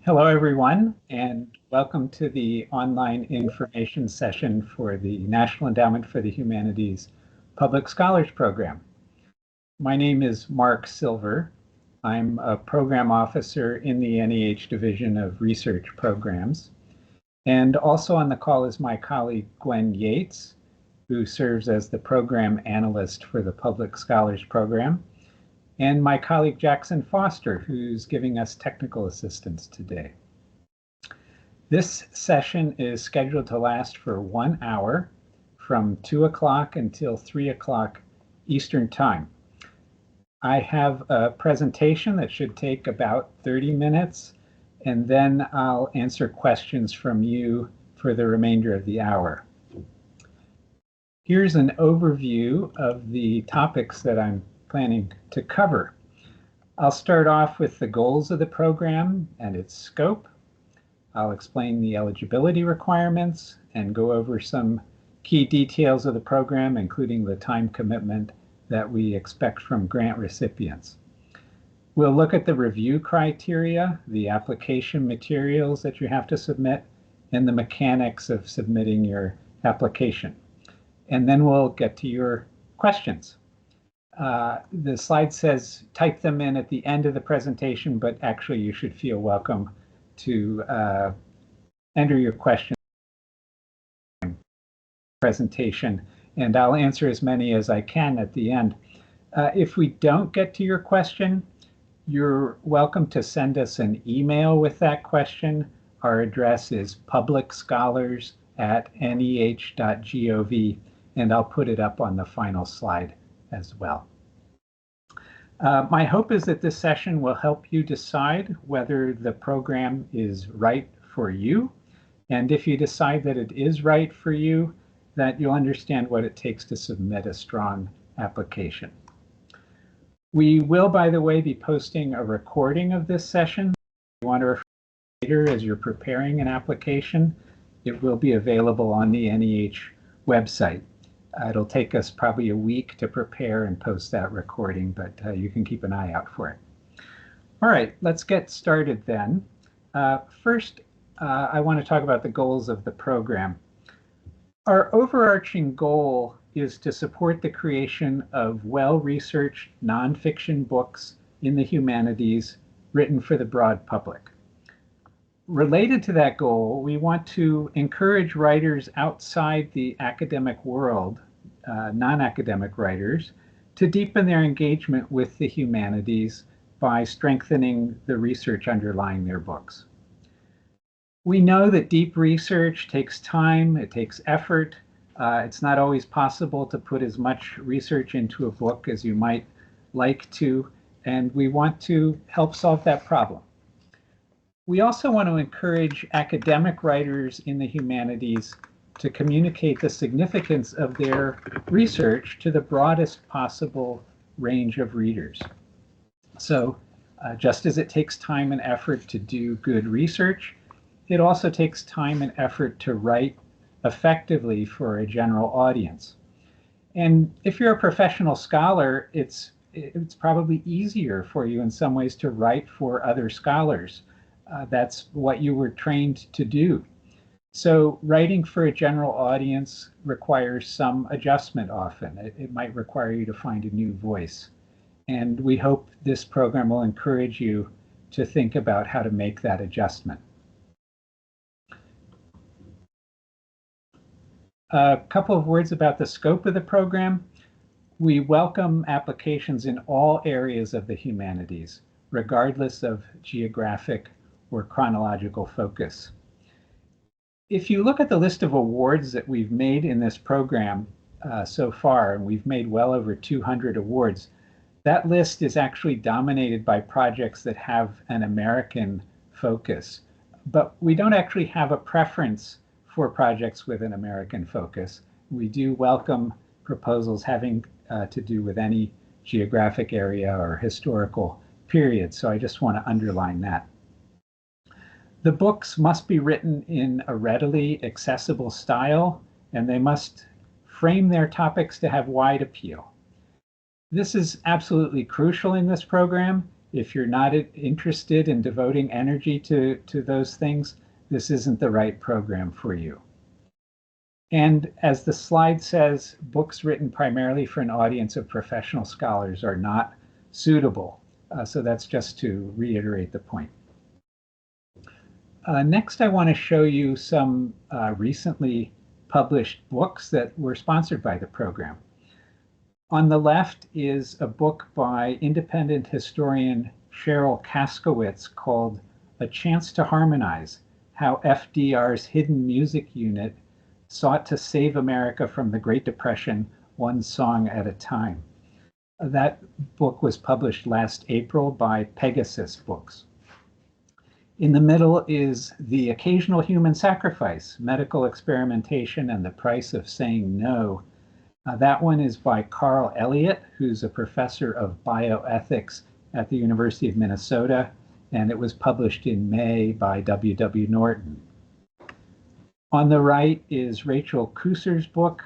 Hello, everyone, and welcome to the online information session for the National Endowment for the Humanities Public Scholars Program. My name is Mark Silver. I'm a program officer in the NEH Division of Research Programs. And also on the call is my colleague, Gwen Yates, who serves as the program analyst for the Public Scholars Program, and my colleague Jackson Foster, who's giving us technical assistance today. This session is scheduled to last for 1 hour from 2 o'clock until 3 o'clock Eastern Time. I have a presentation that should take about 30 minutes, and then I'll answer questions from you for the remainder of the hour. Here's an overview of the topics that I'm planning to cover. I'll start off with the goals of the program and its scope. I'll explain the eligibility requirements and go over some key details of the program, including the time commitment that we expect from grant recipients. We'll look at the review criteria, the application materials that you have to submit, and the mechanics of submitting your application. And then we'll get to your questions. The slide says type them in at the end of the presentation, but actually you should feel welcome to enter your questions in the presentation, and I'll answer as many as I can at the end. If we don't get to your question, you're welcome to send us an email with that question. Our address is publicscholars@neh.gov, and I'll put it up on the final slide as well. My hope is that this session will help you decide whether the program is right for you. And if you decide that it is right for you, that you'll understand what it takes to submit a strong application. We will, by the way, be posting a recording of this session. If you want to refer later as you're preparing an application, it will be available on the NEH website. It'll take us probably a week to prepare and post that recording, but you can keep an eye out for it. All right, let's get started then. First, I want to talk about the goals of the program. Our overarching goal is to support the creation of well-researched nonfiction books in the humanities written for the broad public. Related to that goal, we want to encourage writers outside the academic world, non-academic writers, to deepen their engagement with the humanities by strengthening the research underlying their books. We know that deep research takes time, it takes effort. It's not always possible to put as much research into a book as you might like to, and we want to help solve that problem. We also want to encourage academic writers in the humanities to communicate the significance of their research to the broadest possible range of readers. So just as it takes time and effort to do good research, it also takes time and effort to write effectively for a general audience. And if you're a professional scholar, it's probably easier for you in some ways to write for other scholars. That's what you were trained to do. So writing for a general audience requires some adjustment often. It might require you to find a new voice. And we hope this program will encourage you to think about how to make that adjustment. A couple of words about the scope of the program. We welcome applications in all areas of the humanities, regardless of geographic or chronological focus. If you look at the list of awards that we've made in this program so far, and we've made well over 200 awards, that list is actually dominated by projects that have an American focus. But we don't actually have a preference for projects with an American focus. We do welcome proposals having to do with any geographic area or historical period, so I just want to underline that. The books must be written in a readily accessible style, and they must frame their topics to have wide appeal. This is absolutely crucial in this program, If you're not interested in devoting energy to those things, this isn't the right program for you. And as the slide says, books written primarily for an audience of professional scholars are not suitable. So that's just to reiterate the point. Next, I want to show you some recently published books that were sponsored by the program. On the left is a book by independent historian Cheryl Kaskowitz called A Chance to Harmonize: How FDR's Hidden Music Unit Sought to Save America from the Great Depression, One Song at a Time. That book was published last April by Pegasus Books. In the middle is The Occasional Human Sacrifice: Medical Experimentation and the Price of Saying No. That one is by Carl Elliott, who's a professor of bioethics at the University of Minnesota, and it was published in May by W.W. Norton. On the right is Rachel Kuser's book,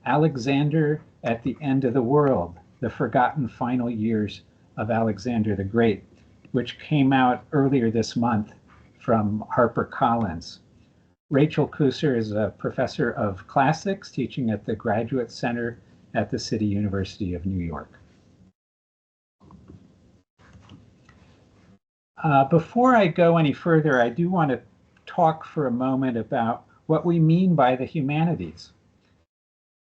Alexander at the End of the World: The Forgotten Final Years of Alexander the Great, which came out earlier this month from HarperCollins. Rachel Kuser is a professor of classics teaching at the Graduate Center at the City University of New York. Before I go any further, I do want to talk for a moment about what we mean by the humanities.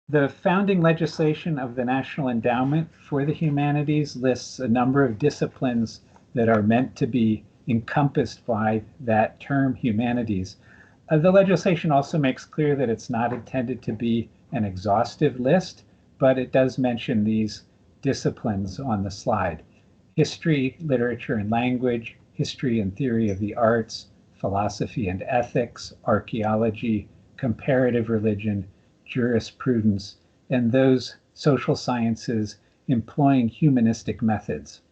The founding legislation of the National Endowment for the Humanities lists a number of disciplines that are meant to be encompassed by that term, humanities. The legislation also makes clear that it's not intended to be an exhaustive list, but it does mention these disciplines on the slide: history, literature and language, history and theory of the arts, philosophy and ethics, archaeology, comparative religion, jurisprudence, and those social sciences employing humanistic methods.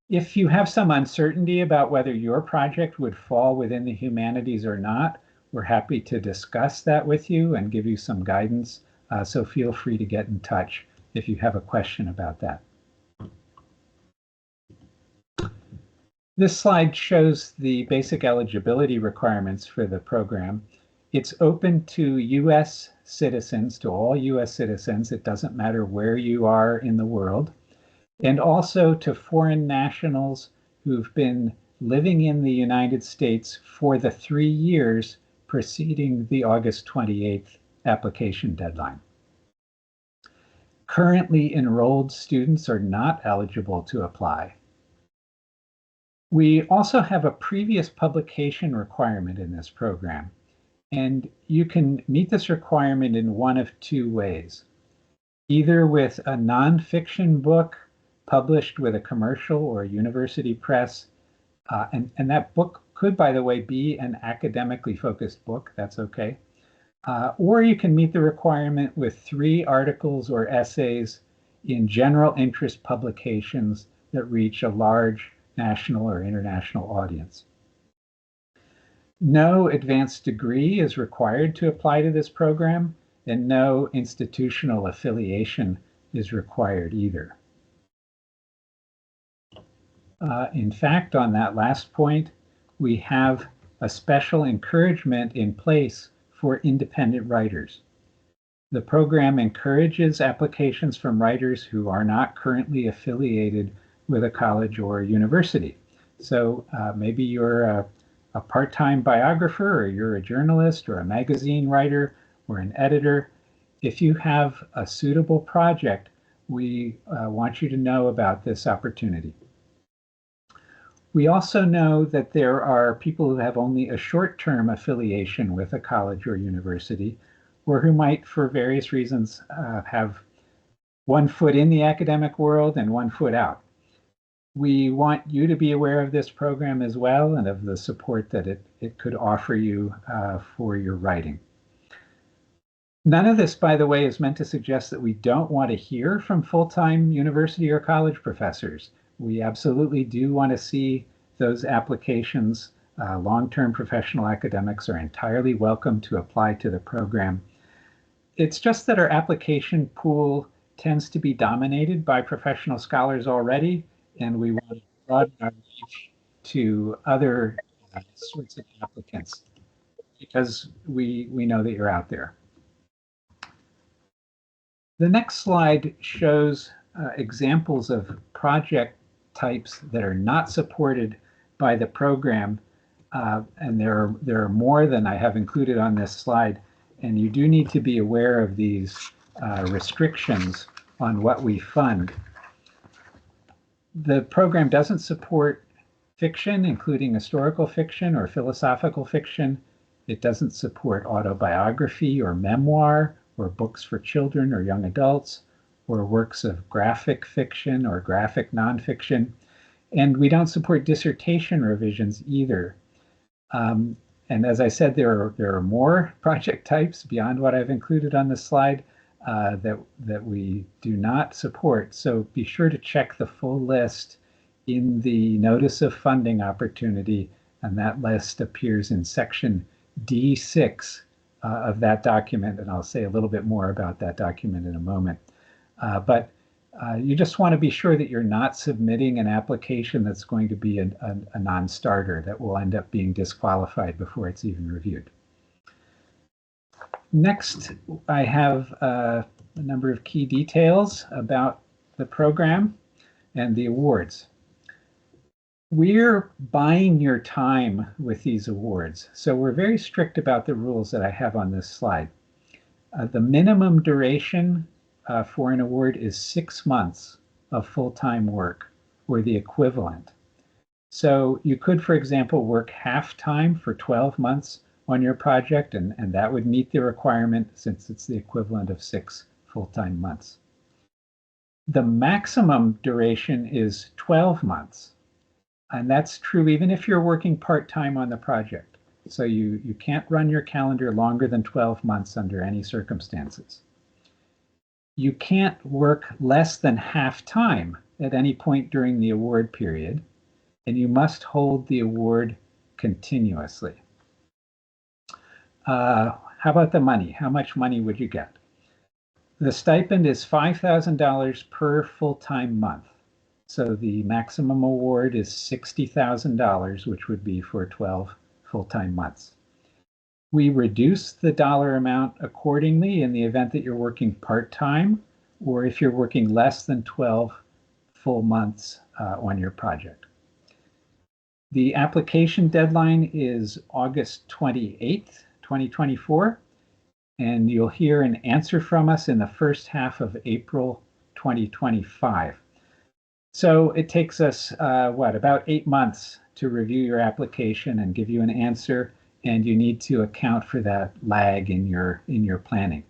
If you have some uncertainty about whether your project would fall within the humanities or not, we're happy to discuss that with you and give you some guidance. So feel free to get in touch if you have a question about that. This slide shows the basic eligibility requirements for the program. It's open to US citizens, to all US citizens. It doesn't matter where you are in the world. And also to foreign nationals who've been living in the United States for the 3 years preceding the August 28th application deadline. Currently enrolled students are not eligible to apply. We also have a previous publication requirement in this program, and you can meet this requirement in one of two ways: either with a nonfiction book published with a commercial or a university press, and that book could, by the way, be an academically focused book. That's okay. Or you can meet the requirement with 3 articles or essays in general interest publications that reach a large national or international audience. No advanced degree is required to apply to this program, and no institutional affiliation is required either. In fact, on that last point, we have a special encouragement in place for independent writers. The program encourages applications from writers who are not currently affiliated with a college or a university. So maybe you're a part-time biographer, or you're a journalist or a magazine writer or an editor. If you have a suitable project, we want you to know about this opportunity. We also know that there are people who have only a short-term affiliation with a college or university, or who might, for various reasons, have one foot in the academic world and one foot out. We want you to be aware of this program as well, and of the support that it could offer you for your writing. None of this, by the way, is meant to suggest that we don't want to hear from full-time university or college professors. We absolutely do want to see those applications. Long-term professional academics are entirely welcome to apply to the program. It's just that our application pool tends to be dominated by professional scholars already, and we want broaden our reach to other sorts of applicants because we know that you're out there. The next slide shows examples of project types that are not supported by the program, and there are more than I have included on this slide, and you do need to be aware of these restrictions on what we fund. The program doesn't support fiction, including historical fiction or philosophical fiction. It doesn't support autobiography or memoir or books for children or young adults or works of graphic fiction or graphic nonfiction. And we don't support dissertation revisions either. And as I said, there are more project types beyond what I've included on this slide that we do not support. So be sure to check the full list in the Notice of Funding Opportunity, and that list appears in section D6 of that document, and I'll say a little bit more about that document in a moment. But you just want to be sure that you're not submitting an application that's going to be a non-starter that will end up being disqualified before it's even reviewed. Next, I have a number of key details about the program and the awards. We're buying your time with these awards, so we're very strict about the rules that I have on this slide. The minimum duration for an award is 6 months of full-time work, or the equivalent. So you could, for example, work half-time for 12 months on your project, and that would meet the requirement since it's the equivalent of 6 full-time months. The maximum duration is 12 months. And that's true even if you're working part-time on the project. So you can't run your calendar longer than 12 months under any circumstances. You can't work less than half-time at any point during the award period, and you must hold the award continuously. How about the money? How much money would you get? The stipend is $5,000 per full-time month. So the maximum award is $60,000, which would be for 12 full-time months. We reduce the dollar amount accordingly in the event that you're working part-time or if you're working less than 12 full months on your project. The application deadline is August 28th, 2024, and you'll hear an answer from us in the first half of April 2025. So it takes us, about 8 months to review your application and give you an answer, and you need to account for that lag in your planning.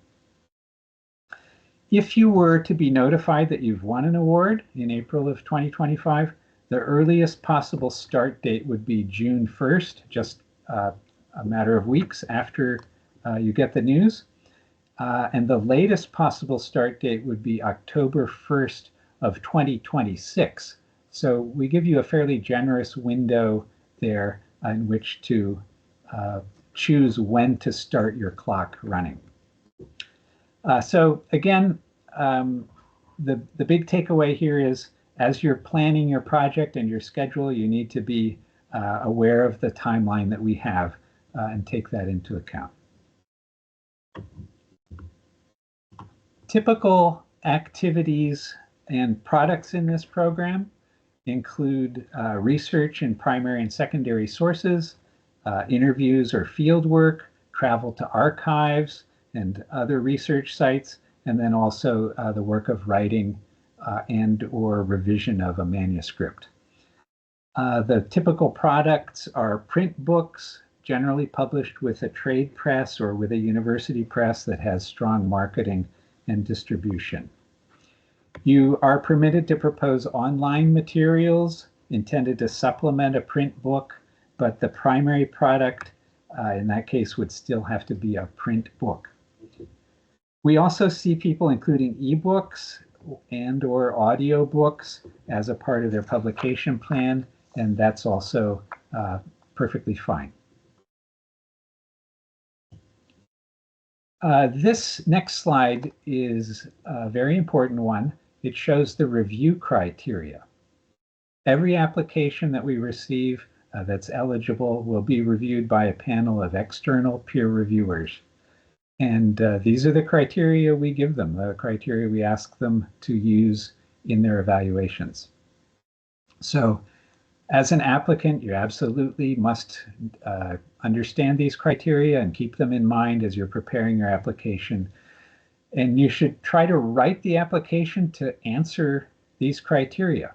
If you were to be notified that you've won an award in April of 2025, the earliest possible start date would be June 1st, just a matter of weeks after you get the news. And the latest possible start date would be October 1st of 2026. So we give you a fairly generous window there in which to choose when to start your clock running. So again, the big takeaway here is as you're planning your project and your schedule, you need to be aware of the timeline that we have and take that into account. Typical activities and products in this program include research in primary and secondary sources, interviews or field work, travel to archives and other research sites, and then also the work of writing and or revision of a manuscript. The typical products are print books, generally published with a trade press or with a university press that has strong marketing and distribution. You are permitted to propose online materials intended to supplement a print book, but the primary product in that case would still have to be a print book. We also see people including ebooks and or audiobooks as a part of their publication plan, and that's also perfectly fine. This next slide is a very important one. It shows the review criteria. Every application that we receive that's eligible will be reviewed by a panel of external peer reviewers. And these are the criteria we give them, the criteria we ask them to use in their evaluations. So as an applicant, you absolutely must understand these criteria and keep them in mind as you're preparing your application. And you should try to write the application to answer these criteria.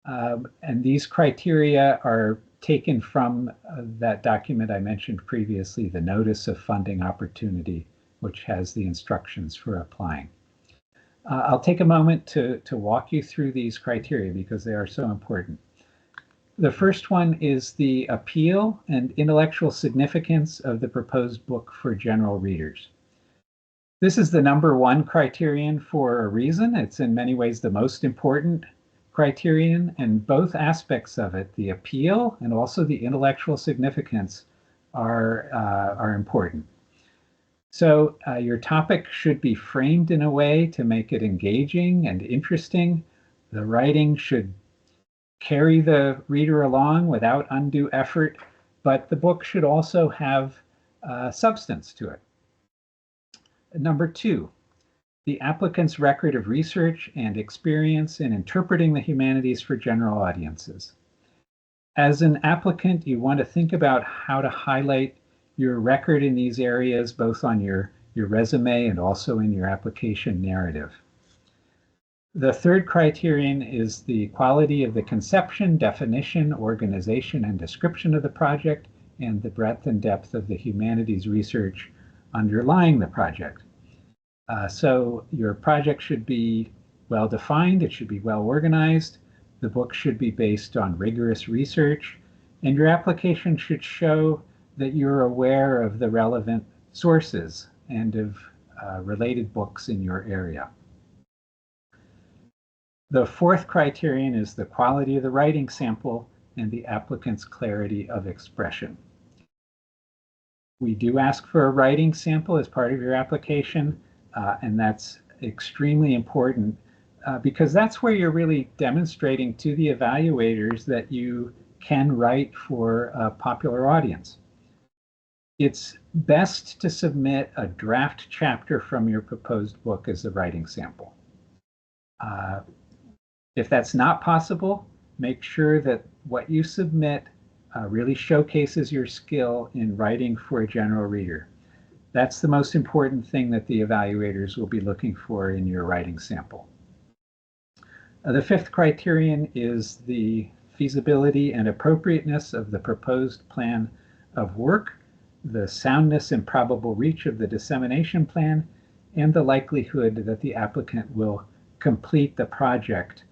And these criteria are taken from that document I mentioned previously, the Notice of Funding Opportunity, which has the instructions for applying. I'll take a moment to walk you through these criteria because they are so important. The first one is the appeal and intellectual significance of the proposed book for general readers. This is the #1 criterion for a reason. It's in many ways the most important criterion, and both aspects of it, the appeal and also the intellectual significance, are important. So your topic should be framed in a way to make it engaging and interesting. The writing should carry the reader along without undue effort, but the book should also have substance to it. #2, the applicant's record of research and experience in interpreting the humanities for general audiences. As an applicant, you want to think about how to highlight your record in these areas, both on your resume and also in your application narrative. The third criterion is the quality of the conception, definition, organization, and description of the project, and the breadth and depth of the humanities research underlying the project. So your project should be well defined, it should be well organized, the book should be based on rigorous research, and your application should show that you're aware of the relevant sources and of related books in your area. The fourth criterion is the quality of the writing sample and the applicant's clarity of expression. We do ask for a writing sample as part of your application, and that's extremely important because that's where you're really demonstrating to the evaluators that you can write for a popular audience. It's best to submit a draft chapter from your proposed book as a writing sample. If that's not possible, make sure that what you submit really showcases your skill in writing for a general reader. That's the most important thing that the evaluators will be looking for in your writing sample. The fifth criterion is the feasibility and appropriateness of the proposed plan of work, the soundness and probable reach of the dissemination plan, and the likelihood that the applicant will complete the project,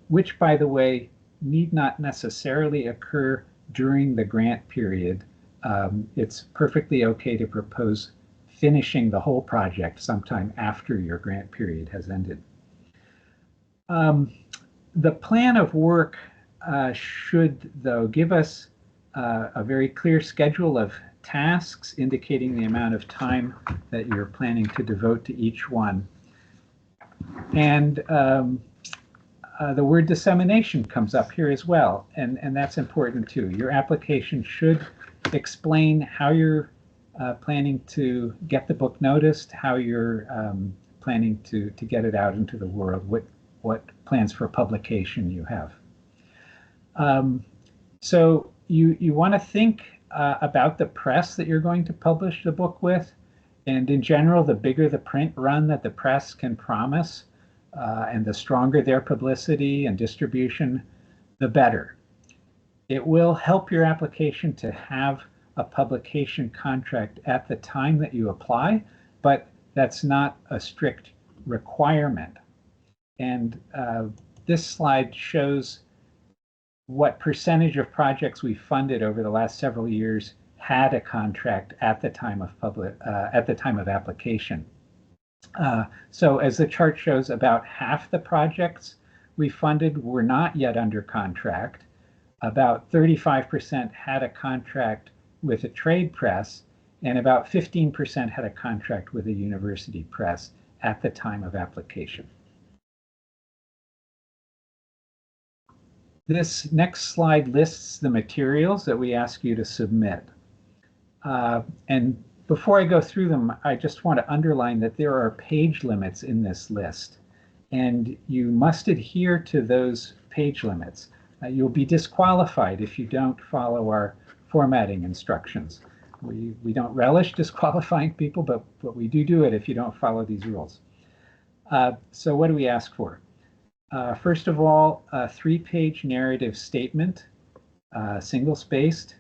which, by the way, need not necessarily occur during the grant period. It's perfectly okay to propose finishing the whole project sometime after your grant period has ended. The plan of work should, though, give us a very clear schedule of tasks indicating the amount of time that you're planning to devote to each one. And the word dissemination comes up here as well, and that's important too. Your application should explain how you're planning to get the book noticed, how you're planning to get it out into the world, what plans for publication you have. So you want to think about the press that you're going to publish the book with, and in general, the bigger the print run that the press can promise, and the stronger their publicity and distribution, the better. It will help your application to have a publication contract at the time that you apply, but that's not a strict requirement. And this slide shows what percentage of projects we funded over the last several years had a contract at the time of application. So as the chart shows, about half the projects we funded were not yet under contract. About 35% had a contract with a trade press, and about 15% had a contract with a university press at the time of application. This next slide lists the materials that we ask you to submit. And before I go through them, I just want to underline that there are page limits in this list, and you must adhere to those page limits. You'll be disqualified if you don't follow our formatting instructions. We don't relish disqualifying people, but we do it if you don't follow these rules. So what do we ask for? First of all, a 3-page narrative statement, single-spaced,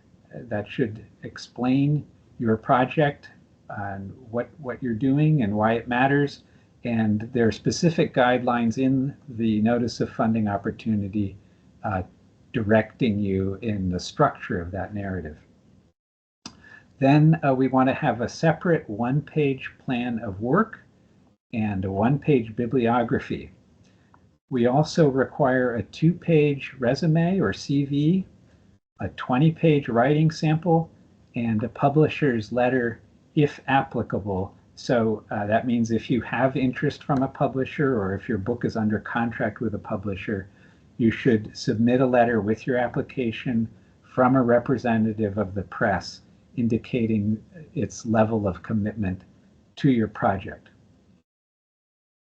that should explain your project and what you're doing and why it matters. And there are specific guidelines in the Notice of Funding Opportunity directing you in the structure of that narrative. Then we want to have a separate 1-page plan of work and a 1-page bibliography. We also require a 2-page resume or CV, a 20-page writing sample, and a publisher's letter if applicable. So that means if you have interest from a publisher or if your book is under contract with a publisher, you should submit a letter with your application from a representative of the press indicating its level of commitment to your project.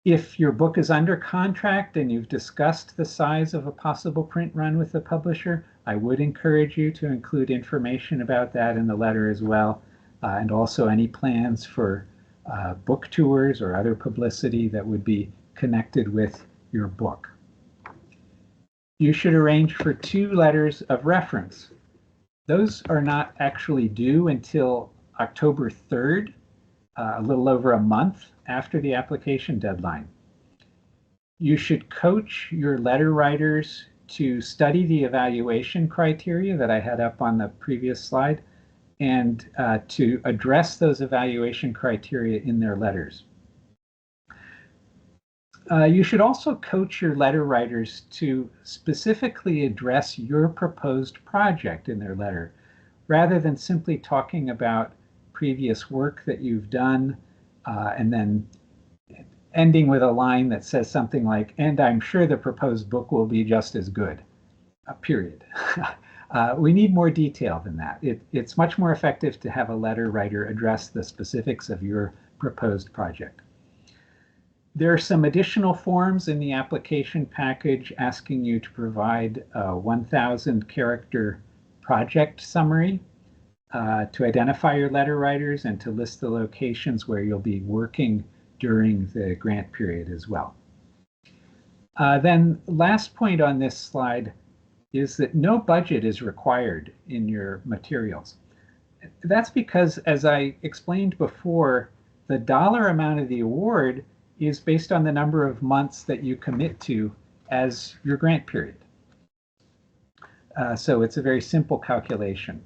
If your book is under contract and you've discussed the size of a possible print run with the publisher, I would encourage you to include information about that in the letter as well, and also any plans for book tours or other publicity that would be connected with your book. You should arrange for 2 letters of reference. Those are not actually due until October 3rd, a little over a month after the application deadline. You should coach your letter writers to study the evaluation criteria that I had up on the previous slide and to address those evaluation criteria in their letters. You should also coach your letter writers to specifically address your proposed project in their letter, rather than simply talking about previous work that you've done and then ending with a line that says something like, "and I'm sure the proposed book will be just as good," period. We need more detail than that. It's much more effective to have a letter writer address the specifics of your proposed project. There are some additional forms in the application package asking you to provide a 1,000 character project summary to identify your letter writers and to list the locations where you'll be working during the grant period as well. Then last point on this slide is that no budget is required in your materials. That's because, as I explained before, the dollar amount of the award is based on the number of months that you commit to as your grant period. So it's a very simple calculation.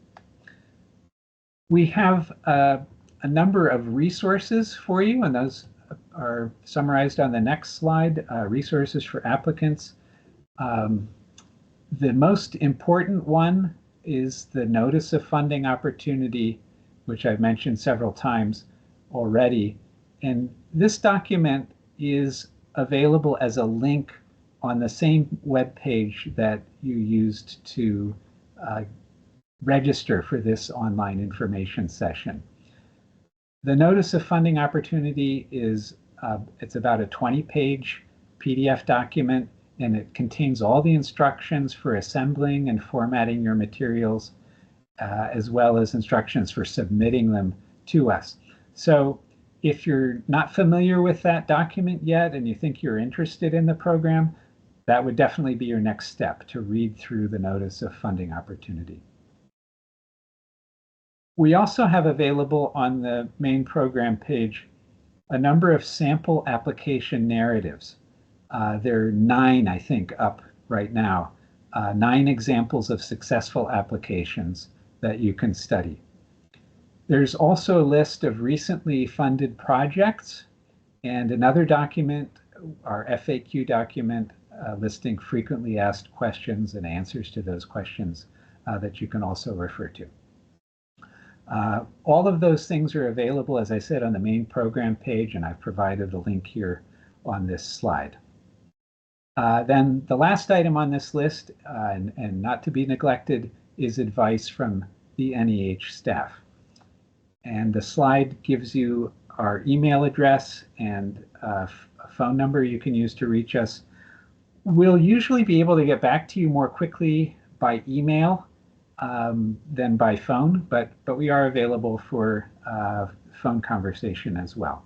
We have a number of resources for you, and those are summarized on the next slide, resources for applicants. The most important one is the Notice of Funding Opportunity, which I've mentioned several times already. And this document is available as a link on the same web page that you used to register for this online information session. The Notice of Funding Opportunity is it's about a 20-page PDF document, and it contains all the instructions for assembling and formatting your materials, as well as instructions for submitting them to us. So if you're not familiar with that document yet and you think you're interested in the program, that would definitely be your next step, to read through the Notice of Funding Opportunity. We also have available on the main program page a number of sample application narratives. There are 9, I think, up right now, 9 examples of successful applications that you can study. There's also a list of recently funded projects and another document, our FAQ document, listing frequently asked questions and answers to those questions that you can also refer to. All of those things are available, as I said, on the main program page, and I've provided a link here on this slide. Then the last item on this list, and not to be neglected, is advice from the NEH staff. And the slide gives you our email address and a phone number you can use to reach us. We'll usually be able to get back to you more quickly by email than by phone, but we are available for phone conversation as well.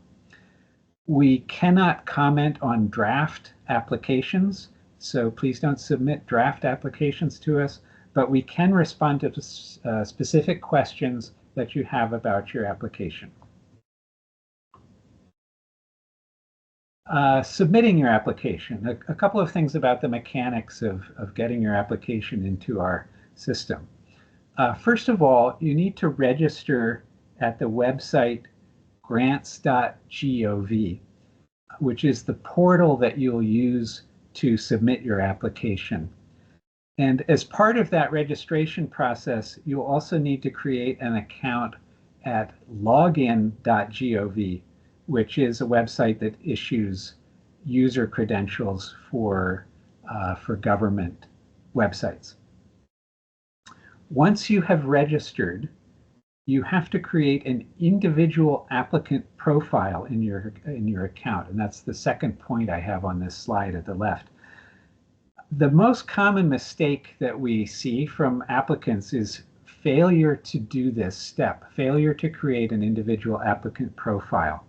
We cannot comment on draft applications, so please don't submit draft applications to us, but we can respond to specific questions that you have about your application. Submitting your application, a couple of things about the mechanics of getting your application into our system. First of all, you need to register at the website grants.gov, which is the portal that you'll use to submit your application. And as part of that registration process, you'll also need to create an account at login.gov, which is a website that issues user credentials for government websites. Once you have registered, you have to create an individual applicant profile in your account, and that's the second point I have on this slide at the left. The most common mistake that we see from applicants is failure to do this step, failure to create an individual applicant profile.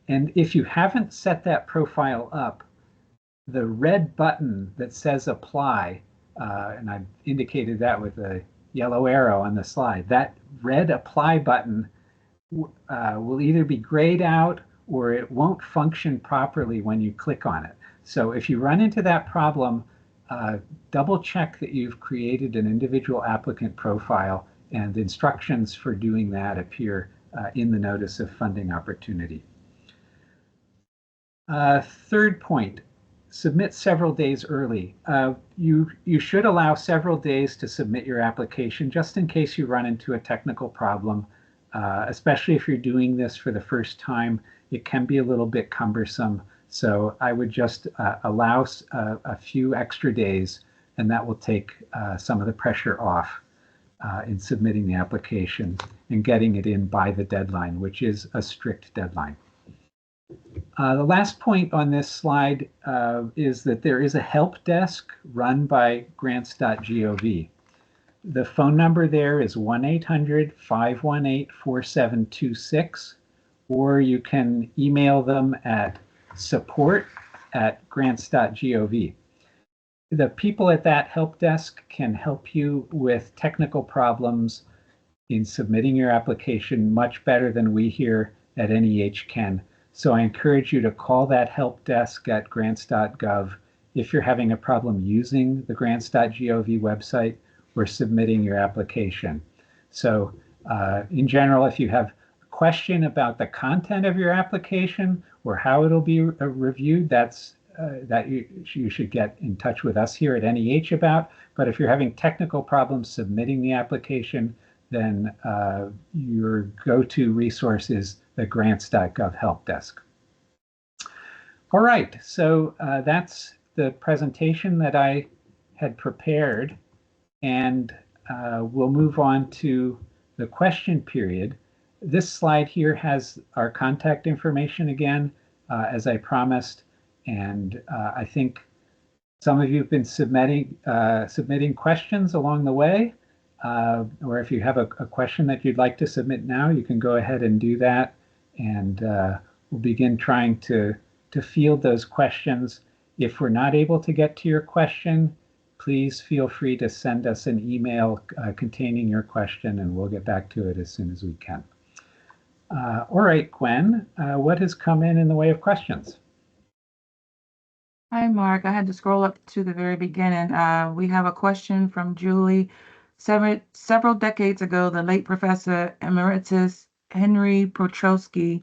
And if you haven't set that profile up, the red button that says apply, and I've indicated that with a yellow arrow on the slide, that red apply button will either be grayed out or it won't function properly when you click on it. So if you run into that problem, double check that you've created an individual applicant profile, and instructions for doing that appear in the notice of funding opportunity. Third point, submit several days early. You should allow several days to submit your application just in case you run into a technical problem, especially if you're doing this for the first time. It can be a little bit cumbersome. So I would just allow a few extra days, and that will take some of the pressure off in submitting the application and getting it in by the deadline, which is a strict deadline. The last point on this slide is that there is a help desk run by grants.gov. The phone number there is 1-800-518-4726, or you can email them at support@grants.gov. The people at that help desk can help you with technical problems in submitting your application much better than we here at NEH can. So I encourage you to call that help desk at grants.gov if you're having a problem using the grants.gov website or submitting your application. So in general, if you have a question about the content of your application or how it'll be reviewed, that you should get in touch with us here at NEH about. But if you're having technical problems submitting the application, then your go-to resource is the grants.gov help desk. All right, so that's the presentation that I had prepared, and we'll move on to the question period. This slide here has our contact information again, as I promised, and I think some of you have been submitting questions along the way, or if you have a question that you'd like to submit now, you can go ahead and do that, and we'll begin trying to field those questions. If we're not able to get to your question, please feel free to send us an email containing your question, and we'll get back to it as soon as we can. All right, Gwen, what has come in the way of questions? Hi, Mark. I had to scroll up to the very beginning. We have a question from Julie. Several decades ago, the late Professor Emeritus Henry Prochowski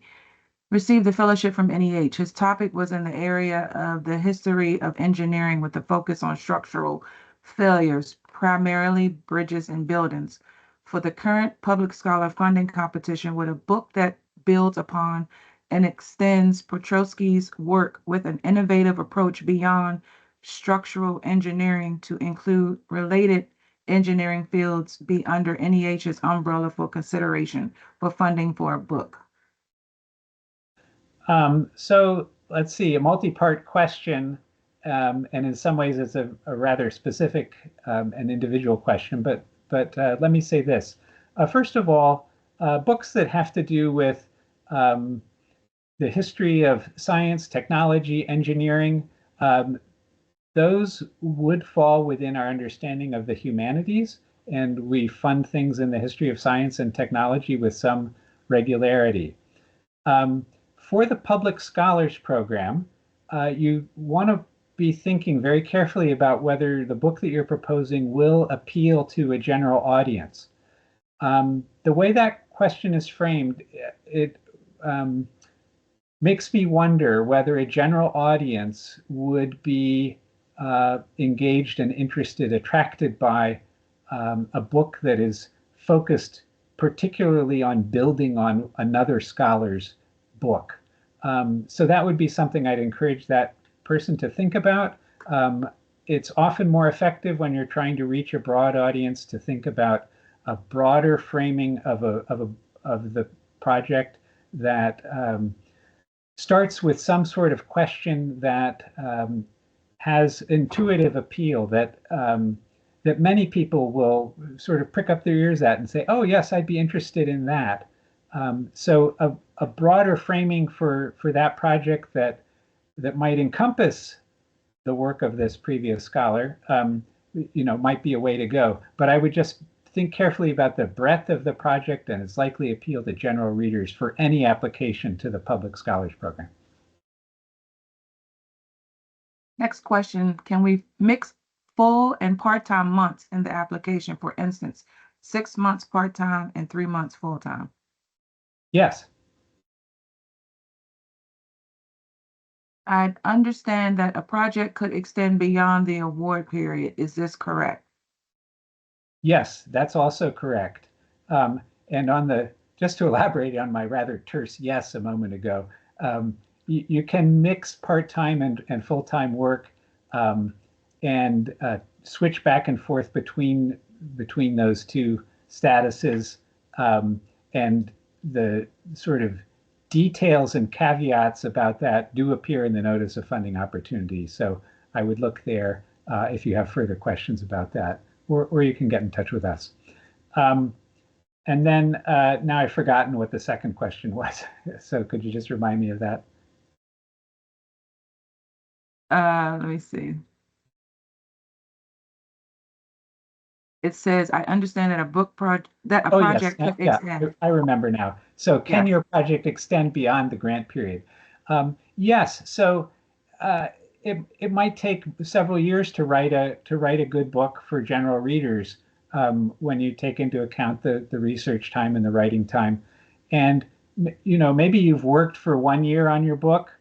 received a fellowship from NEH. His topic was in the area of the history of engineering with a focus on structural failures, primarily bridges and buildings. For the current public scholar funding competition, with a book that builds upon and extends Prochowski's work with an innovative approach beyond structural engineering to include related engineering fields be under NEH's umbrella for consideration for funding for a book? So let's see, a multi-part question, and in some ways it's a rather specific and individual question, but let me say this. First of all, books that have to do with um, the history of science, technology, engineering, um, those would fall within our understanding of the humanities, and we fund things in the history of science and technology with some regularity. Um, for the Public Scholars Program, you want to be thinking very carefully about whether the book that you're proposing will appeal to a general audience. The way that question is framed, it makes me wonder whether a general audience would be engaged and interested, attracted by a book that is focused particularly on building on another scholar's book. So that would be something I'd encourage that person to think about. It's often more effective when you're trying to reach a broad audience to think about a broader framing of the project that starts with some sort of question that has intuitive appeal that many people will sort of prick up their ears at and say, "Oh, yes, I'd be interested in that." So a broader framing for that project that might encompass the work of this previous scholar, might be a way to go. But I would just think carefully about the breadth of the project and its likely appeal to general readers for any application to the Public Scholars Program. Next question, can we mix full and part-time months in the application? For instance, 6 months part-time and 3 months full-time. Yes. I understand that a project could extend beyond the award period. Is this correct? Yes, that's also correct. Um, and just to elaborate on my rather terse yes a moment ago, you can mix part-time and full-time work and switch back and forth between those two statuses. And the sort of details and caveats about that do appear in the notice of funding opportunity. So I would look there if you have further questions about that, or you can get in touch with us. And then now I've forgotten what the second question was. So could you just remind me of that? Let me see. It says, I understand that a Oh, yes. project could Yeah, extend. I remember now. So can Yes. your project extend beyond the grant period? Yes. So it might take several years to write a good book for general readers when you take into account the research time and the writing time. And maybe you've worked for 1 year on your book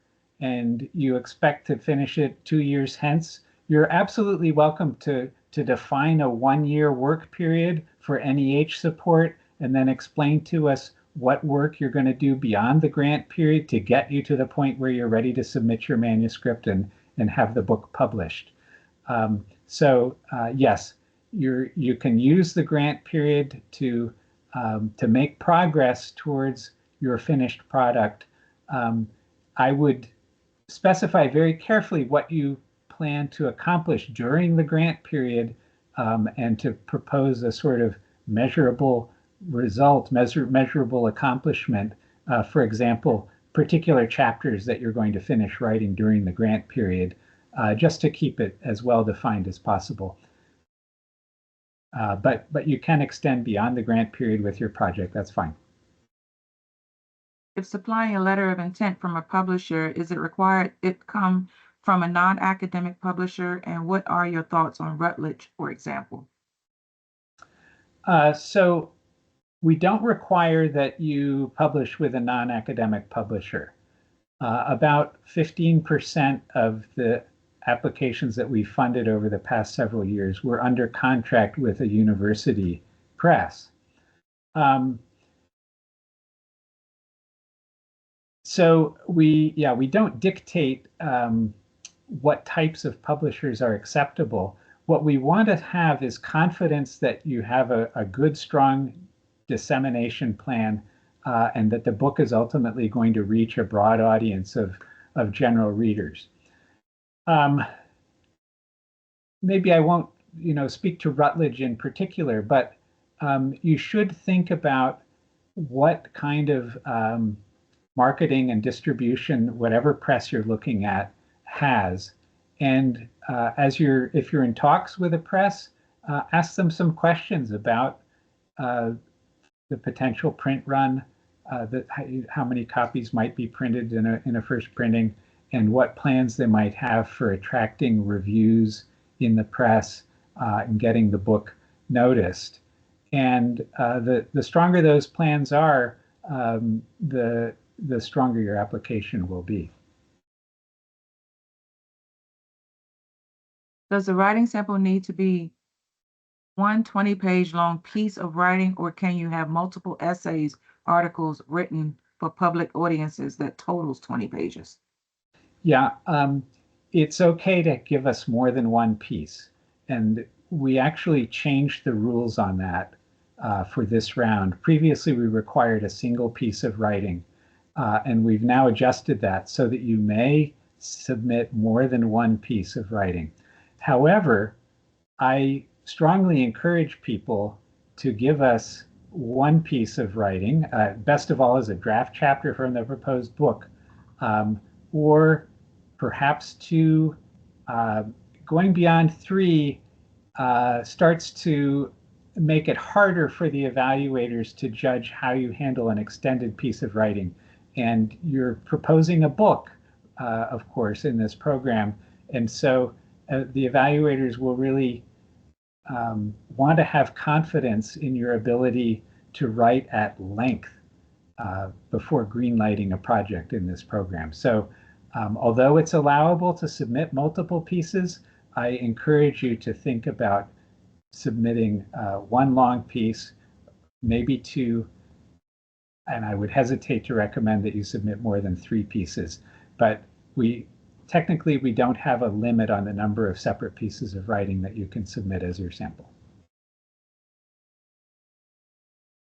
and you expect to finish it 2 years hence. You're absolutely welcome to define a 1 year work period for NEH support and then explain to us what work you're going to do beyond the grant period to get you to the point where you're ready to submit your manuscript and have the book published. So yes, you can use the grant period to make progress towards your finished product. I would specify very carefully what you plan to accomplish during the grant period and to propose a sort of measurable result, measurable accomplishment. For example, particular chapters that you're going to finish writing during the grant period, just to keep it as well defined as possible. But you can extend beyond the grant period with your project. That's fine. If supplying a letter of intent from a publisher, is it required it come from a non-academic publisher? And what are your thoughts on Routledge, for example? So we don't require that you publish with a non-academic publisher. About 15% of the applications that we funded over the past several years were under contract with a university press. So we don't dictate what types of publishers are acceptable. What we want to have is confidence that you have a good, strong dissemination plan, and that the book is ultimately going to reach a broad audience of general readers. Maybe I won't, speak to Routledge in particular, but you should think about what kind of marketing and distribution whatever press you're looking at has. And if you're in talks with a press, ask them some questions about the potential print run, how many copies might be printed in a first printing, and what plans they might have for attracting reviews in the press, and getting the book noticed. And the stronger those plans are, the stronger your application will be. Does the writing sample need to be one 20-page long piece of writing, or can you have multiple essays, articles written for public audiences that totals 20 pages? Yeah, it's okay to give us more than one piece. And we actually changed the rules on that for this round. Previously, we required a single piece of writing, and we've now adjusted that so that you may submit more than one piece of writing. However, I strongly encourage people to give us one piece of writing, best of all as a draft chapter from the proposed book, or perhaps two. Going beyond three starts to make it harder for the evaluators to judge how you handle an extended piece of writing. And you're proposing a book, of course, in this program. And so the evaluators will really want to have confidence in your ability to write at length before greenlighting a project in this program. So although it's allowable to submit multiple pieces, I encourage you to think about submitting one long piece, maybe two, and I would hesitate to recommend that you submit more than three pieces. But technically, we don't have a limit on the number of separate pieces of writing that you can submit as your sample.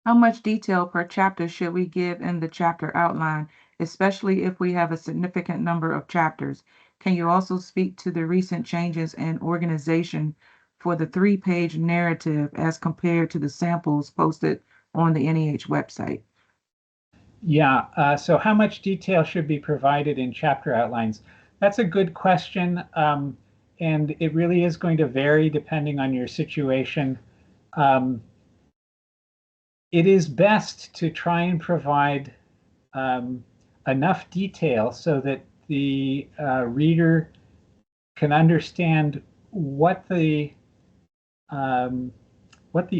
How much detail per chapter should we give in the chapter outline, especially if we have a significant number of chapters? Can you also speak to the recent changes in organization for the 3-page narrative as compared to the samples posted on the NEH website? Yeah, so how much detail should be provided in chapter outlines? That's a good question, and it really is going to vary depending on your situation. It is best to try and provide enough detail so that the reader can understand what the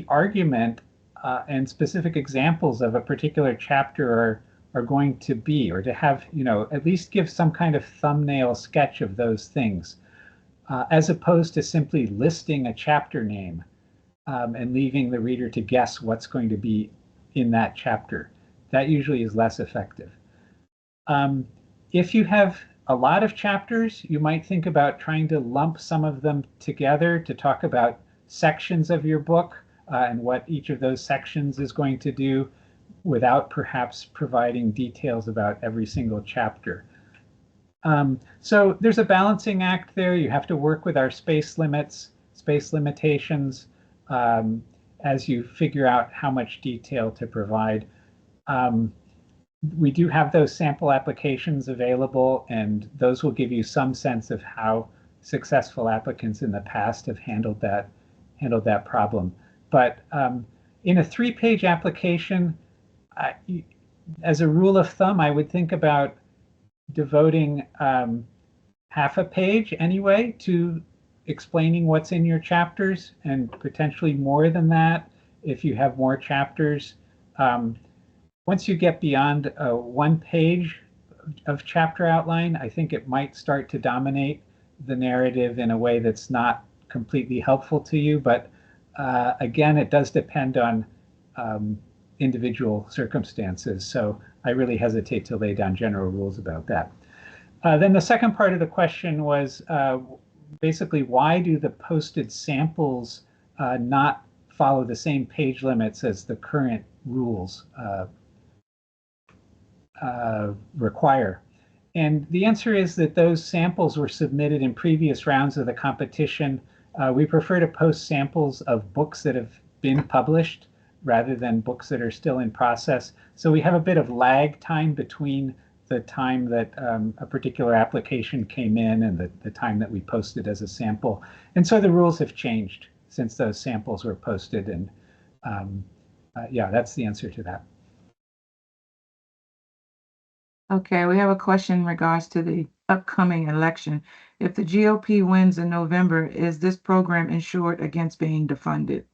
argument and specific examples of a particular chapter are going to be, or to have, at least give some kind of thumbnail sketch of those things, as opposed to simply listing a chapter name and leaving the reader to guess what's going to be in that chapter. That usually is less effective. If you have a lot of chapters, you might think about trying to lump some of them together to talk about sections of your book and what each of those sections is going to do, without perhaps providing details about every single chapter. So there's a balancing act there. You have to work with our space limits, space limitations, as you figure out how much detail to provide. We do have those sample applications available, and those will give you some sense of how successful applicants in the past have handled that problem. But in a 3-page application, as a rule of thumb, I would think about devoting half a page anyway to explaining what's in your chapters, and potentially more than that if you have more chapters. Once you get beyond 1 page of chapter outline, I think it might start to dominate the narrative in a way that's not completely helpful to you. But again, it does depend on individual circumstances. So I really hesitate to lay down general rules about that. Then the second part of the question was basically why do the posted samples not follow the same page limits as the current rules require? And the answer is that those samples were submitted in previous rounds of the competition. We prefer to post samples of books that have been published rather than books that are still in process. So we have a bit of lag time between the time that a particular application came in and the time that we posted as a sample. And so the rules have changed since those samples were posted. And yeah, that's the answer to that. Okay, we have a question in regards to the upcoming election. If the GOP wins in November, is this program insured against being defunded?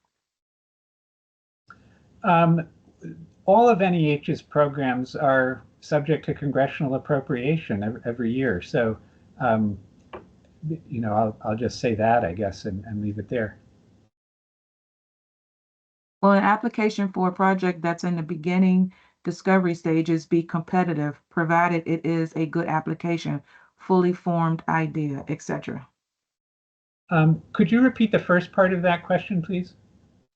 All of NEH's programs are subject to congressional appropriation every year. So, you know, I'll just say that, I guess, and leave it there. Will an application for a project that's in the beginning discovery stages be competitive, provided it is a good application, fully formed idea, etc.? Could you repeat the first part of that question, please?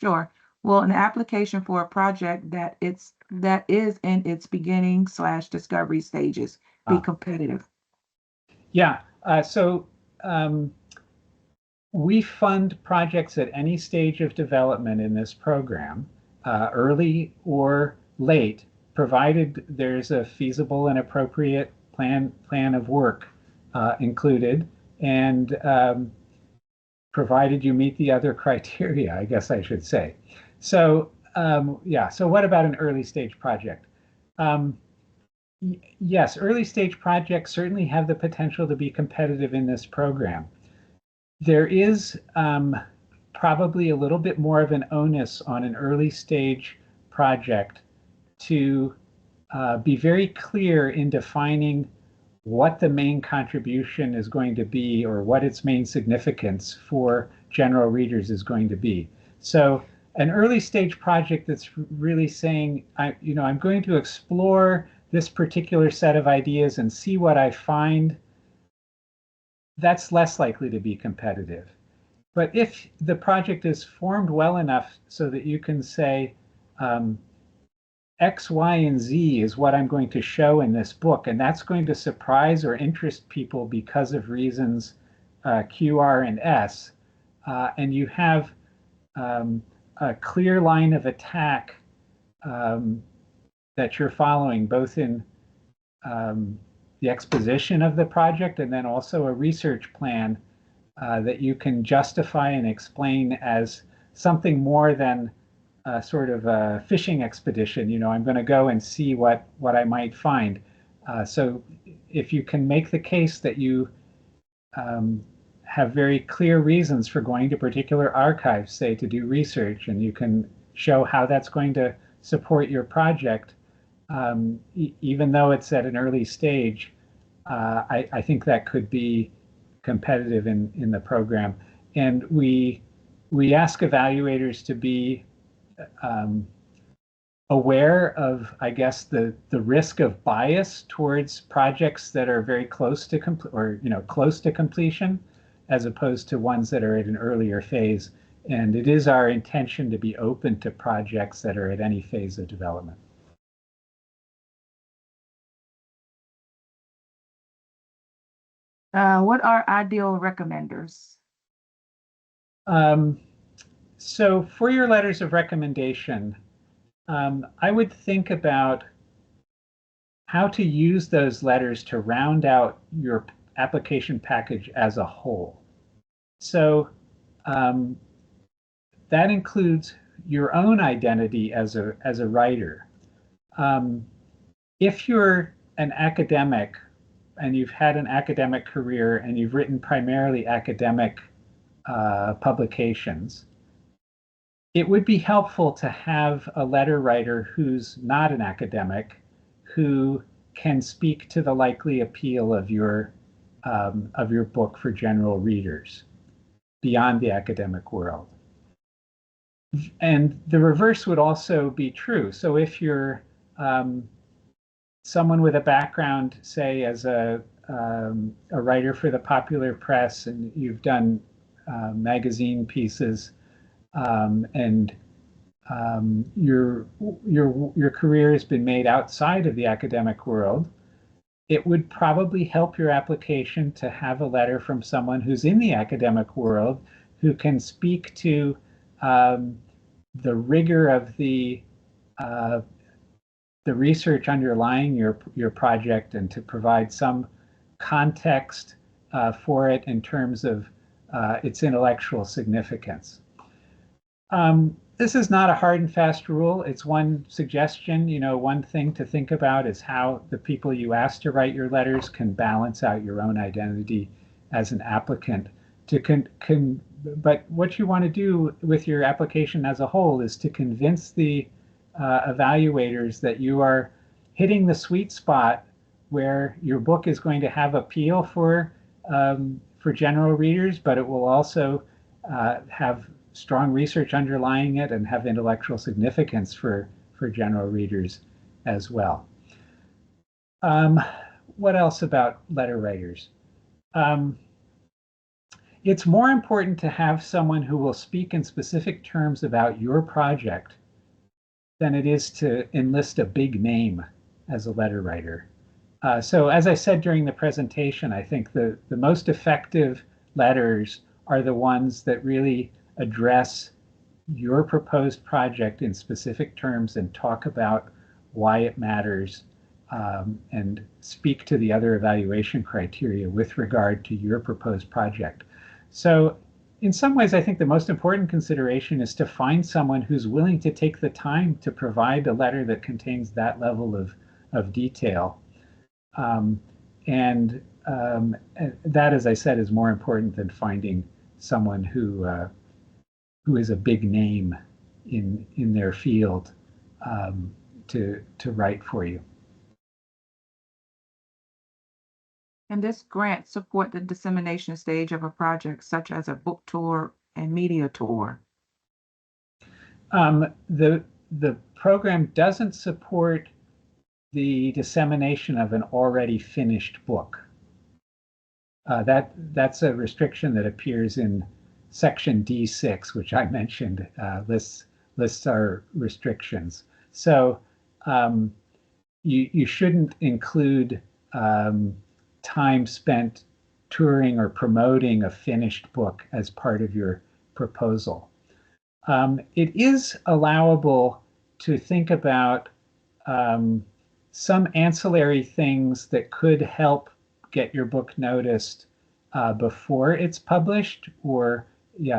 Sure. Will an application for a project that is in its beginning / discovery stages be competitive? Yeah. So we fund projects at any stage of development in this program, early or late, provided there's a feasible and appropriate plan of work included, and provided you meet the other criteria, I guess I should say. So yeah, so what about an early stage project? Yes, early stage projects certainly have the potential to be competitive in this program. There is probably a little bit more of an onus on an early stage project to be very clear in defining what the main contribution is going to be or what its main significance for general readers is going to be. So an early stage project that's really saying, I'm going to explore this particular set of ideas and see what I find, that's less likely to be competitive. But if the project is formed well enough so that you can say, X, Y, and Z is what I'm going to show in this book, and that's going to surprise or interest people because of reasons Q, R, and S, and you have a clear line of attack that you're following, both in the exposition of the project and then also a research plan that you can justify and explain as something more than sort of a fishing expedition. I'm going to go and see what I might find. So if you can make the case that you have very clear reasons for going to particular archives, say, to do research, and you can show how that's going to support your project, even though it's at an early stage, I think that could be competitive in the program. And we ask evaluators to be aware of, I guess, the risk of bias towards projects that are very close to close to completion, as opposed to ones that are at an earlier phase. And it is our intention to be open to projects that are at any phase of development. What are ideal recommenders? So for your letters of recommendation, I would think about how to use those letters to round out your application package as a whole. So that includes your own identity as a writer. If you're an academic and you've had an academic career and you've written primarily academic publications, it would be helpful to have a letter writer who's not an academic, who can speak to the likely appeal of your book for general readers beyond the academic world. And the reverse would also be true. So if you're someone with a background, say, as a a writer for the popular press, and you've done magazine pieces, and your career has been made outside of the academic world, it would probably help your application to have a letter from someone who's in the academic world who can speak to the rigor of the research underlying your project and to provide some context for it in terms of its intellectual significance. This is not a hard and fast rule. It's one suggestion. One thing to think about is how the people you ask to write your letters can balance out your own identity as an applicant. But what you want to do with your application as a whole is to convince the evaluators that you are hitting the sweet spot where your book is going to have appeal for general readers, but it will also have strong research underlying it and have intellectual significance for general readers as well. What else about letter writers? It's more important to have someone who will speak in specific terms about your project than it is to enlist a big name as a letter writer. So as I said during the presentation, I think the most effective letters are the ones that really address your proposed project in specific terms and talk about why it matters, and speak to the other evaluation criteria with regard to your proposed project. So in some ways, I think the most important consideration is to find someone who's willing to take the time to provide a letter that contains that level of detail. And that, as I said, is more important than finding someone who is a big name in their field to write for you. And this grant support the dissemination stage of a project, such as a book tour and media tour? The program doesn't support the dissemination of an already finished book. That's a restriction that appears in section D6, which I mentioned, lists our restrictions. So you shouldn't include time spent touring or promoting a finished book as part of your proposal. It is allowable to think about some ancillary things that could help get your book noticed before it's published, or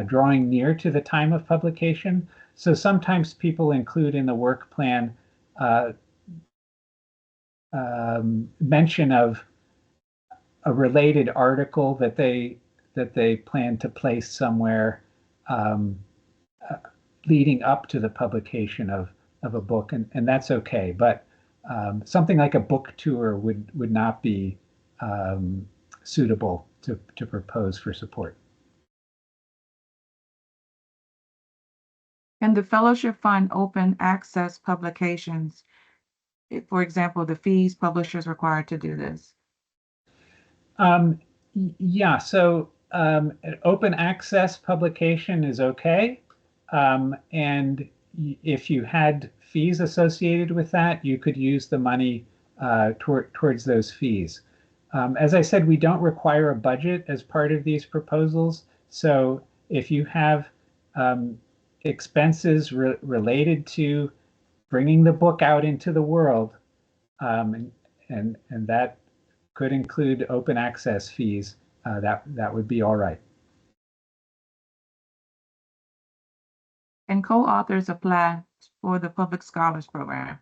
drawing near to the time of publication. So sometimes people include in the work plan mention of a related article that they plan to place somewhere leading up to the publication of a book, and that's okay. But something like a book tour would not be suitable to propose for support. Can the fellowship fund open access publications? For example, the fees publishers required to do this? Yeah, so an open access publication is okay. And if you had fees associated with that, you could use the money towards those fees. As I said, we don't require a budget as part of these proposals. So if you have expenses related to bringing the book out into the world, and that could include open access fees, that would be all right. Can co-authors apply for the Public Scholars Program?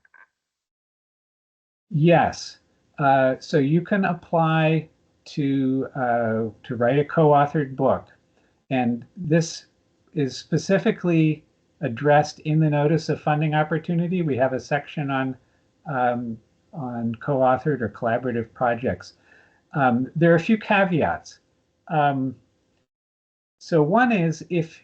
Yes. So you can apply to write a co-authored book, and this is specifically addressed in the notice of funding opportunity. We have a section on co-authored or collaborative projects. There are a few caveats. So one is, if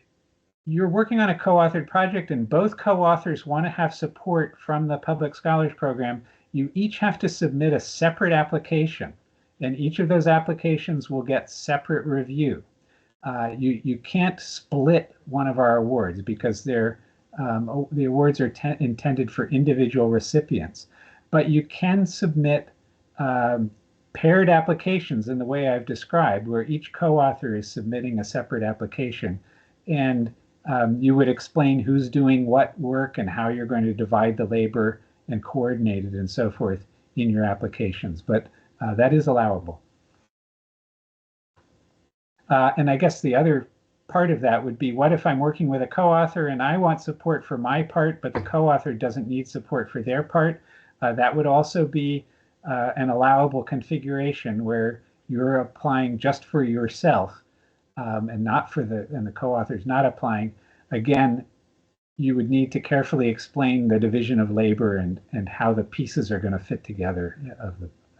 you're working on a co-authored project and both co-authors want to have support from the Public Scholars Program, you each have to submit a separate application. and each of those applications will get separate review. You can't split one of our awards because the awards are intended for individual recipients, but you can submit paired applications in the way I've described, where each co-author is submitting a separate application, and you would explain who's doing what work and how you're going to divide the labor and coordinate it and so forth in your applications. But that is allowable. And I guess the other part of that would be, what if I'm working with a co-author and I want support for my part, but the co-author doesn't need support for their part? That would also be an allowable configuration where you're applying just for yourself and not for the co-author's not applying. Again, you would need to carefully explain the division of labor and how the pieces are going to fit together,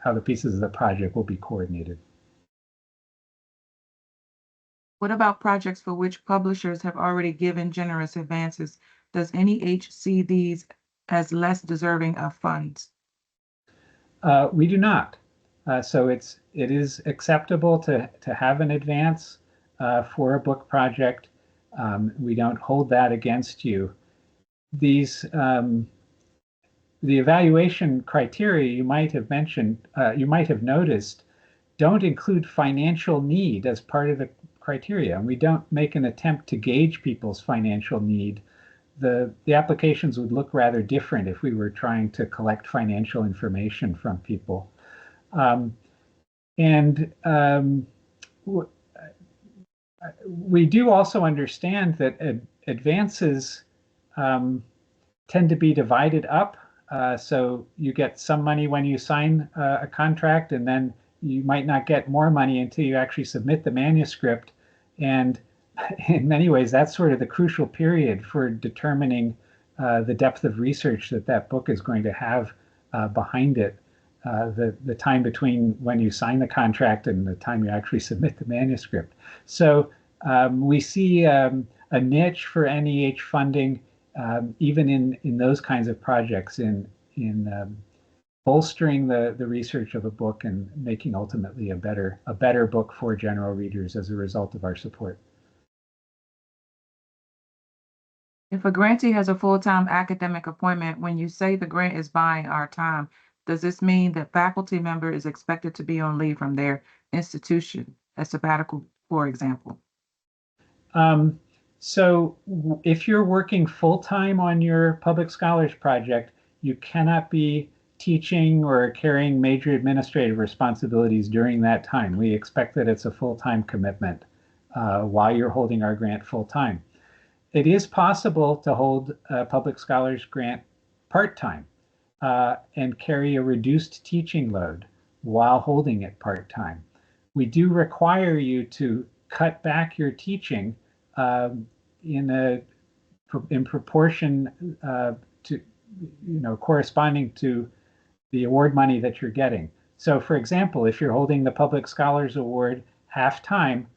how the pieces of the project will be coordinated. What about projects for which publishers have already given generous advances? Does NEH see these as less deserving of funds? We do not. So it is acceptable to have an advance for a book project. We don't hold that against you. These the evaluation criteria you might have mentioned, you might have noticed, don't include financial need as part of the criteria, and we don't make an attempt to gauge people's financial need. The applications would look rather different if we were trying to collect financial information from people. We do also understand that advances tend to be divided up. So you get some money when you sign a contract, and then you might not get more money until you actually submit the manuscript. And in many ways, that's sort of the crucial period for determining the depth of research that book is going to have behind it. The time between when you sign the contract and the time you actually submit the manuscript. So we see a niche for NEH funding, even in those kinds of projects, in bolstering the research of a book and making ultimately a better book for general readers as a result of our support. If a grantee has a full-time academic appointment, when you say the grant is buying our time, does this mean that faculty member is expected to be on leave from their institution, a sabbatical, for example? So if you're working full-time on your public scholars project, you cannot be teaching or carrying major administrative responsibilities during that time. We expect that it's a full-time commitment while you're holding our grant full-time. It is possible to hold a public scholars grant part-time and carry a reduced teaching load while holding it part-time. We do require you to cut back your teaching in proportion to, corresponding to the award money that you're getting. So for example, if you're holding the Public Scholars Award half-time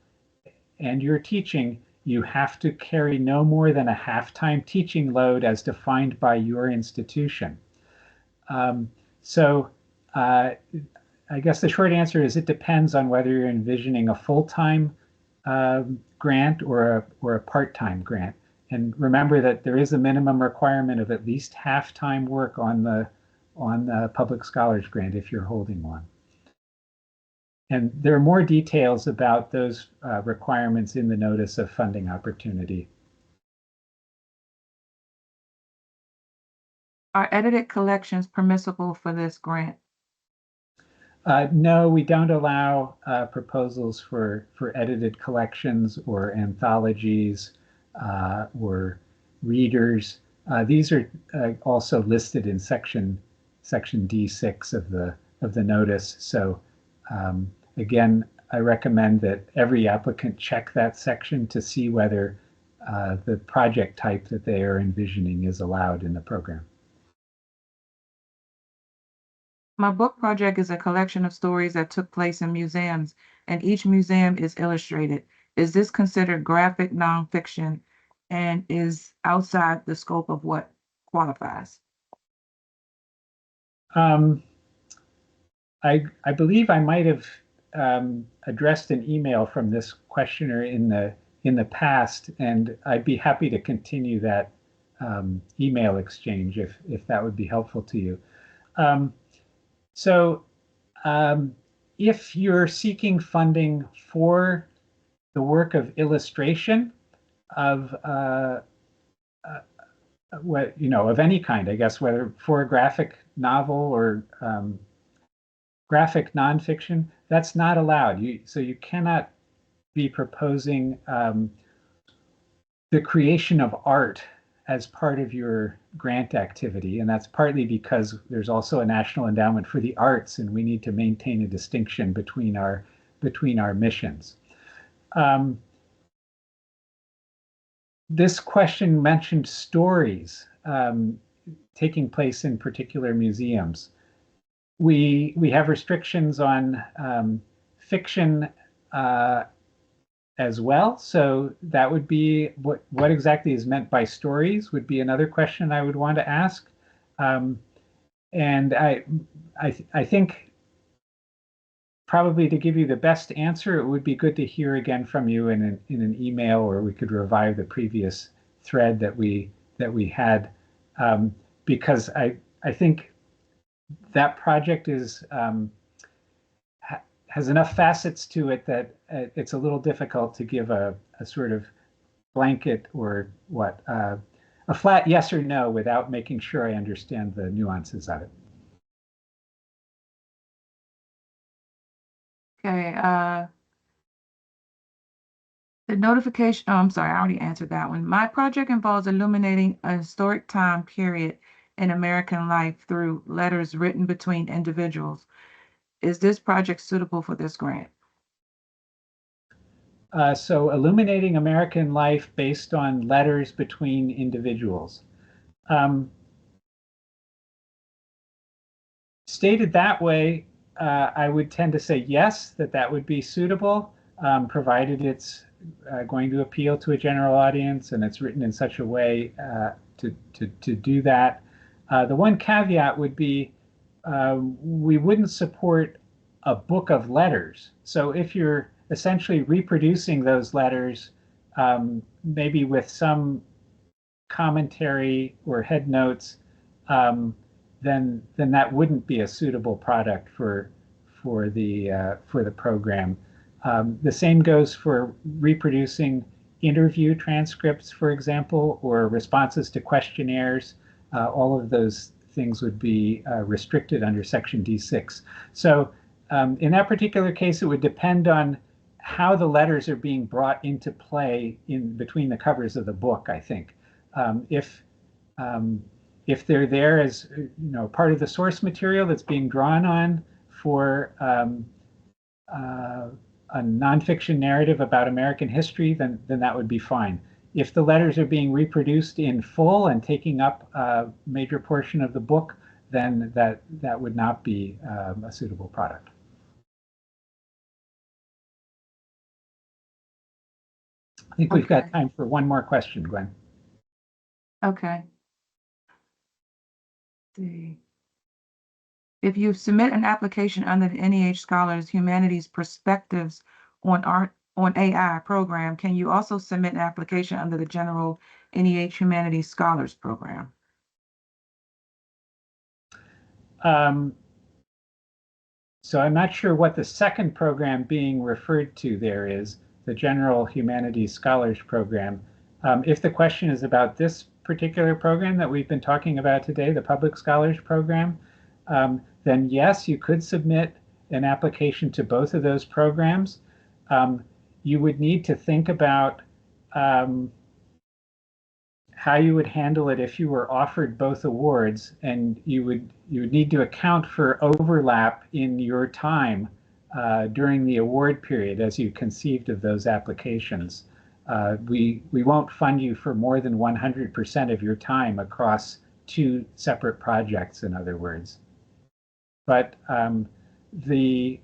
and you're teaching, you have to carry no more than a half-time teaching load as defined by your institution. So I guess the short answer is it depends on whether you're envisioning a full-time grant or a part-time grant. And remember that there is a minimum requirement of at least half-time work on the Public Scholars Grant if you're holding one. And there are more details about those requirements in the Notice of Funding Opportunity. Are edited collections permissible for this grant? No, we don't allow proposals for edited collections or anthologies or readers. These are also listed in section D6 of the notice. So again, I recommend that every applicant check that section to see whether the project type that they are envisioning is allowed in the program. My book project is a collection of stories that took place in museums, and each museum is illustrated. Is this considered graphic nonfiction and is outside the scope of what qualifies? I believe I might have addressed an email from this questioner in the past, and I'd be happy to continue that email exchange if that would be helpful to you. Um, so um, if you're seeking funding for the work of illustration of what of any kind, I guess, whether for a graphic novel or graphic nonfiction, that's not allowed. So you cannot be proposing the creation of art as part of your grant activity. And that's partly because there's also a National Endowment for the Arts, and we need to maintain a distinction between our missions. This question mentioned stories taking place in particular museums. We have restrictions on fiction as well. So that would be what exactly is meant by stories would be another question I would want to ask. And I think probably to give you the best answer, it would be good to hear again from you in an email, or we could revive the previous thread that we had, because I think that project is has enough facets to it that it's a little difficult to give a sort of blanket or a flat yes or no without making sure I understand the nuances of it. Okay. The notification, oh, I'm sorry, I already answered that one. My project involves illuminating a historic time period in American life through letters written between individuals. Is this project suitable for this grant? So illuminating American life based on letters between individuals. Stated that way, I would tend to say yes, that would be suitable, provided it's going to appeal to a general audience and it's written in such a way to do that. The one caveat would be we wouldn't support a book of letters. So if you're essentially reproducing those letters, maybe with some commentary or head notes, then that wouldn't be a suitable product for the program. The same goes for reproducing interview transcripts, for example, or responses to questionnaires. All of those things would be restricted under Section D6. So in that particular case, it would depend on how the letters are being brought into play in between the covers of the book, I think. If they're there as part of the source material that's being drawn on for a nonfiction narrative about American history, then that would be fine. If the letters are being reproduced in full and taking up a major portion of the book, then that would not be a suitable product. I think we've got time for one more question, Gwen. Okay. See. If you submit an application under the NEH Scholars Humanities Perspectives on AI program, can you also submit an application under the general NEH Humanities Scholars program? So I'm not sure what the second program being referred to there is, the General Humanities Scholars Program. If the question is about this particular program that we've been talking about today, the Public Scholars Program, then yes, you could submit an application to both of those programs. You would need to think about how you would handle it if you were offered both awards, and you would need to account for overlap in your time during the award period as you conceived of those applications. We won't fund you for more than 100% of your time across two separate projects, in other words. But the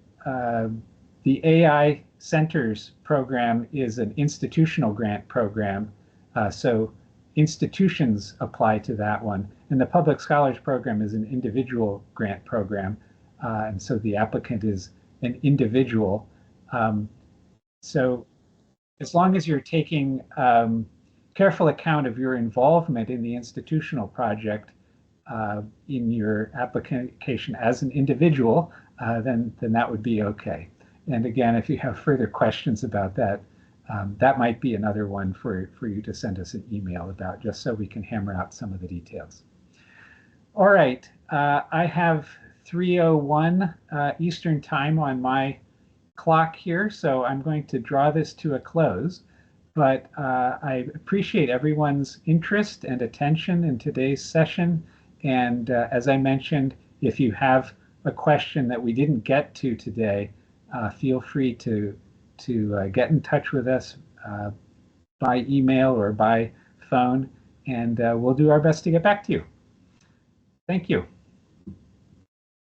AI Centers program is an institutional grant program, so institutions apply to that one. And the Public Scholars Program is an individual grant program. and so the applicant is an individual. So as long as you're taking careful account of your involvement in the institutional project in your application as an individual, then that would be okay. And again, if you have further questions about that, that might be another one for you to send us an email about, just so we can hammer out some of the details. All right, I have 3:01 Eastern Time on my clock here, so I'm going to draw this to a close. But I appreciate everyone's interest and attention in today's session. And as I mentioned, if you have a question that we didn't get to today, feel free to get in touch with us by email or by phone, and we'll do our best to get back to you. Thank you.